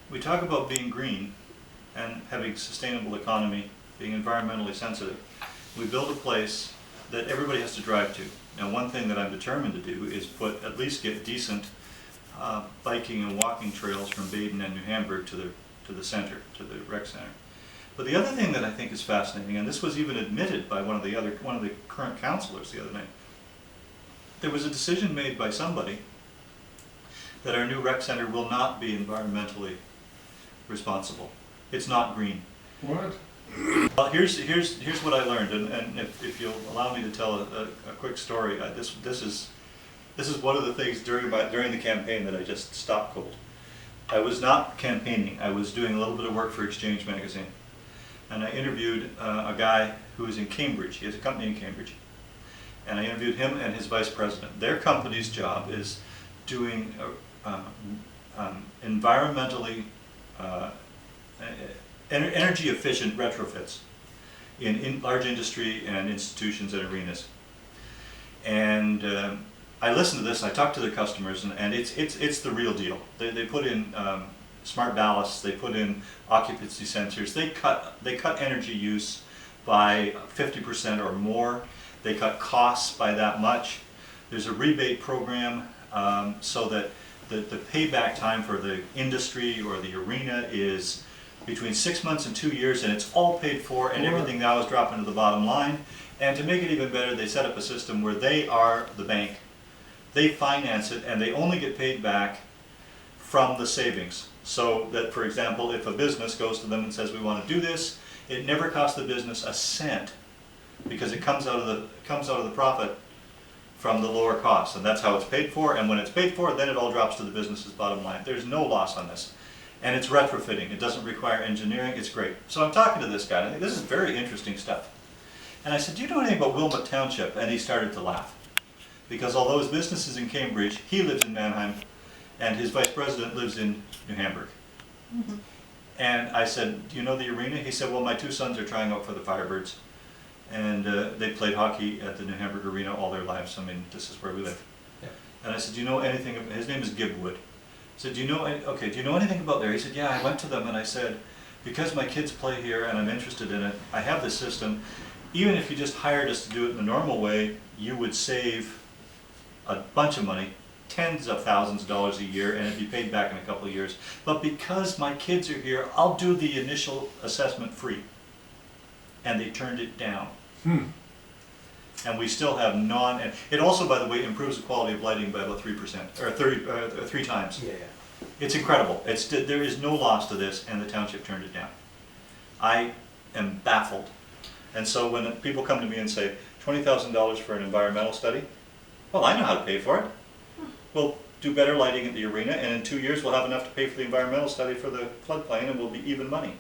we talk about being green and having sustainable economy, being environmentally sensitive. We build a place that everybody has to drive to. Now, one thing that I'm determined to do is at least get decent biking and walking trails from Baden and New Hamburg to the center, to the rec center. But the other thing that I think is fascinating, and this was even admitted by one of the current councillors the other night, there was a decision made by somebody that our new rec center will not be environmentally responsible. It's not green. What? Well, here's what I learned, and if you'll allow me to tell a quick story, this is one of the things during the campaign that I just stopped cold. I was not campaigning. I was doing a little bit of work for Exchange magazine, and I interviewed a guy who was in Cambridge. He has a company in Cambridge, and I interviewed him and his vice president. Their company's job is doing environmentally energy efficient retrofits in large industry and institutions and arenas. And I listened to this, I talked to the customers, and it's the real deal. They put in smart ballasts, they put in occupancy sensors, they cut energy use by 50% or more, they cut costs by that much. There's a rebate program so that the payback time for the industry or the arena is between 6 months and 2 years, and it's all paid for, and everything now is dropping to the bottom line. And to make it even better, they set up a system where they are the bank. They finance it, and they only get paid back from the savings. So that, for example, if a business goes to them and says, we want to do this, it never costs the business a cent, because it comes out of the profit from the lower costs, and that's how it's paid for. And when it's paid for, then it all drops to the business's bottom line. There's no loss on this. And it's retrofitting. It doesn't require engineering. It's great. So I'm talking to this guy, and I think this is very interesting stuff. And I said, do you know anything about Wilmot Township? And he started to laugh. Because although his business is in Cambridge, he lives in Mannheim, and his vice president lives in New Hamburg. Mm-hmm. And I said, do you know the arena? He said, well, my two sons are trying out for the Firebirds. And they played hockey at the New Hamburg arena all their lives. I mean, this is where we live. Yeah. And I said, do you know anything? His name is Gib Wood. I said, do you know anything about there? He said, yeah, I went to them and I said, because my kids play here and I'm interested in it, I have this system. Even if you just hired us to do it in the normal way, you would save a bunch of money, tens of thousands of dollars a year, and it'd be paid back in a couple of years. But because my kids are here, I'll do the initial assessment free. And they turned it down. And we still have and it also, by the way, improves the quality of lighting by about 3%, or 3 times. Yeah. It's incredible. There is no loss to this, and the township turned it down. I am baffled. And so when people come to me and say, $20,000 for an environmental study, well, I know how to pay for it. We'll do better lighting at the arena, and in 2 years we'll have enough to pay for the environmental study for the floodplain, and we'll be even money.